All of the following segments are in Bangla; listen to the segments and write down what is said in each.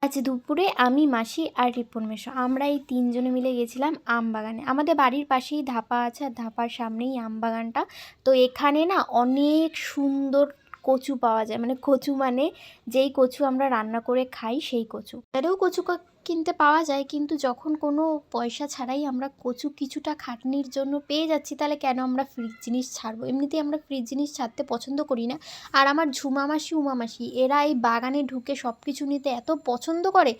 আজ দুপুরে আমি, মাসি আর রিপন মেসো আমরা এই তিনজনে মিলে গেছিলাম আম বাগানে। আমাদের বাড়ির পাশেই ধাপা আছে, আর ধাপার সামনেই আম বাগানটা। তো এখানে না অনেক সুন্দর কচু পাওয়া যায়, মানে কচু মানে যেই কচু আমরা রান্না করে খাই সেই কচু। এটাও কচু কিনতে পাওয়া যায়, কিন্তু যখন কোনো পয়সা ছাড়াই আমরা কচু কিছুটা খাটনির জন্য পেয়ে যাচ্ছি, তাহলে কেন আমরা ফ্রিজ জিনিস ছাড়বো? এমনিতেই আমরা ফ্রিজ জিনিস ছাড়তে পছন্দ করি না। আর আমার ঝুমা মাসি, উমা মাসি এরা এই বাগানে ঢুকে সব কিছু নিতে এত পছন্দ করে,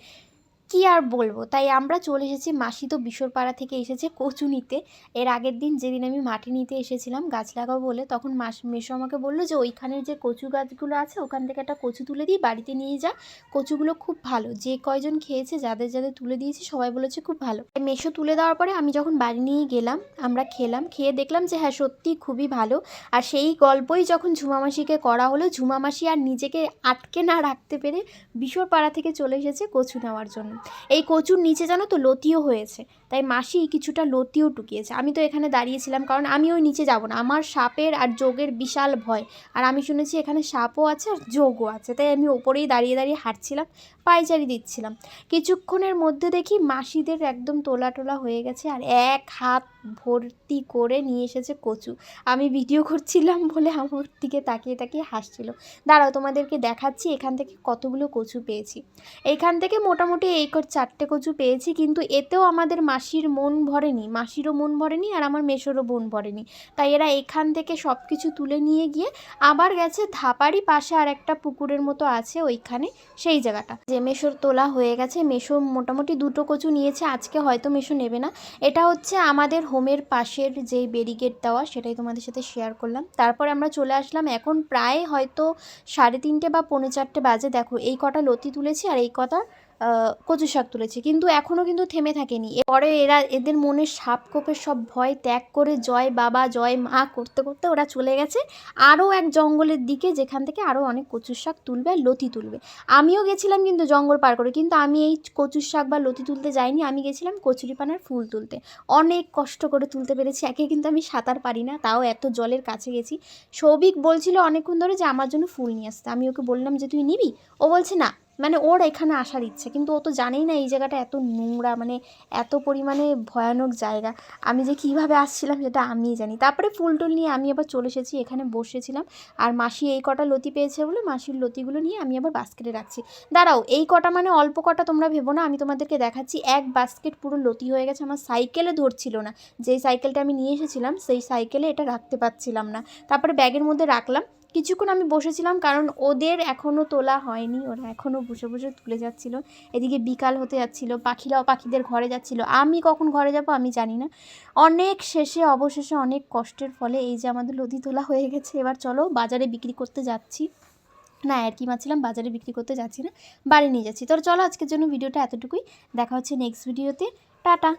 কি আর বলবো। তাই আমরা চলে এসেছি। মাসি তো বিশরপাড়া থেকে এসেছে কচু নিতে। এর আগের দিন যেদিন আমি মাটি নিতে এসেছিলাম গাছ লাগাবো বলে, তখন মেসো আমাকে বললো যে ওইখানের যে কচু গাছগুলো আছে ওখান থেকে একটা কচু তুলে দিই, বাড়িতে নিয়ে যা, কচুগুলো খুব ভালো। যে কয়জন খেয়েছে, যাদের যাদের তুলে দিয়েছি সবাই বলেছে খুব ভালো। মেসো তুলে দেওয়ার পরে আমি যখন বাড়ি নিয়ে গেলাম, আমরা খেলাম, খেয়ে দেখলাম যে হ্যাঁ সত্যি খুবই ভালো। আর সেই গল্পই যখন ঝুমামাসিকে করা হলো, ঝুমামাসি আর নিজেকে আটকে না রাখতে পেরে বিশরপাড়া থেকে চলে এসেছে কচু নেওয়ার জন্য। এই কচুর নিচে জানো তো লতিও হয়েছে, তাই মাসি কিছুটা লতিও টুকিয়েছে। আমি তো এখানে দাঁড়িয়েছিলাম, কারণ আমি ওই নিচে যাব না, আমার সাপের আর যোগের বিশাল ভয়। আর আমি শুনেছি এখানে সাপও আছে আর যোগও আছে, তাই আমি ওপরেই দাঁড়িয়ে দাঁড়িয়ে হাঁটছিলাম, পায়চারি দিচ্ছিলাম। কিছুক্ষণের মধ্যে দেখি মাসিদের একদম তোলা টোলা হয়ে গেছে, আর এক হাত ভর্তি করে নিয়ে এসেছে কচু। আমি ভিডিও করছিলাম বলে আমার দিকে তাকিয়ে তাকিয়ে হাসছিল। দাঁড়াও তোমাদেরকে দেখাচ্ছি এখান থেকে কতগুলো কচু পেয়েছি। এইখান থেকে মোটামুটি এই 4টে কচু পেয়েছি, কিন্তু এতেও আমাদের মাসির মন ভরেনি, মাসিরও মন ভরেনি আর আমার মেসোরও মন ভরেনি। তাই এরা এখান থেকে সব কিছু তুলে নিয়ে গিয়ে আবার গেছে ধাপারই পাশে আর একটা পুকুরের মতো আছে ওইখানে, সেই জায়গাটা যে মেসোর তোলা হয়ে গেছে। মেসো মোটামুটি 2টো কচু নিয়েছে, আজকে হয়তো মেসো নেবে না। এটা হচ্ছে আমাদের হোমের পাশের যেই ব্যারিকেড দেওয়া, সেটাই তোমাদের সাথে শেয়ার করলাম। তারপরে আমরা চলে আসলাম, এখন প্রায় হয়তো 3:30 বা 4:45 বাজে। দেখো এই কটা লতি তুলেছি আর এই কটা কচু শাক তুলেছি, কিন্তু এখনও কিন্তু থেমে থাকেনি। এরপরে এদের মনের সাপ কোপের সব ভয় ত্যাগ করে জয় বাবা জয় মা করতে করতে ওরা চলে গেছে আরও এক জঙ্গলের দিকে, যেখান থেকে আরও অনেক কচুর শাক তুলবে আর লতি তুলবে। আমিও গেছিলাম কিন্তু জঙ্গল পার করে, কিন্তু আমি এই কচুর শাক বা লতি তুলতে যাইনি, আমি গেছিলাম কচুরিপানার ফুল তুলতে। অনেক কষ্ট করে তুলতে পেরেছি। একে কিন্তু আমি সাঁতার পারি না, তাও এত জলের কাছে গেছি। সৌভিক বলছিল অনেকক্ষণ ধরে যে আমার জন্য ফুল নিয়ে আসতে, আমি ওকে বললাম যে তুই নিবি, ও বলছে না, মানে ওর এখানে আসার ইচ্ছে, কিন্তু ও তো জানেই না এই জায়গাটা এত নোংরা, মানে এত পরিমাণে ভয়ানক জায়গা। আমি যে কীভাবে আসছিলাম সেটা আমিই জানি। তারপরে ফুল টুল নিয়ে আমি আবার চলে এসেছি, এখানে বসেছিলাম। আর মাসি এই কটা লতি পেয়েছে বলে মাসির লতিগুলো নিয়ে আমি আবার বাস্কেটে রাখছি। দাঁড়াও, এই কটা মানে অল্প কটা তোমরা ভেবো না, আমি তোমাদেরকে দেখাচ্ছি। এক বাস্কেট পুরো লতি হয়ে গেছে। আমার সাইকেলে ধরছিল না, যেই সাইকেলটা আমি নিয়ে এসেছিলাম সেই সাইকেলে এটা রাখতে পারছিলাম না। তারপরে ব্যাগের মধ্যে রাখলাম। কিছুক্ষণ আমি বসেছিলাম, কারণ ওদের এখনও তোলা হয়নি, ওরা এখনও বসে বসে তুলে যাচ্ছিল। এদিকে বিকাল হতে যাচ্ছিল, পাখিরাও পাখিদের ঘরে যাচ্ছিল, আমি কখন ঘরে যাব আমি জানি না। অনেক শেষে অবশেষে অনেক কষ্টের ফলে এই যে আমাদের লতি তোলা হয়ে গেছে। এবার চলো বাজারে বিক্রি করতে যাচ্ছি, না আর কি মারছিলাম, বাজারে বিক্রি করতে যাচ্ছি না, বাড়ি নিয়ে যাচ্ছি। তো চলো আজকের জন্য ভিডিওটা এতটুকুই, দেখা হচ্ছে নেক্সট ভিডিওতে। টাটা।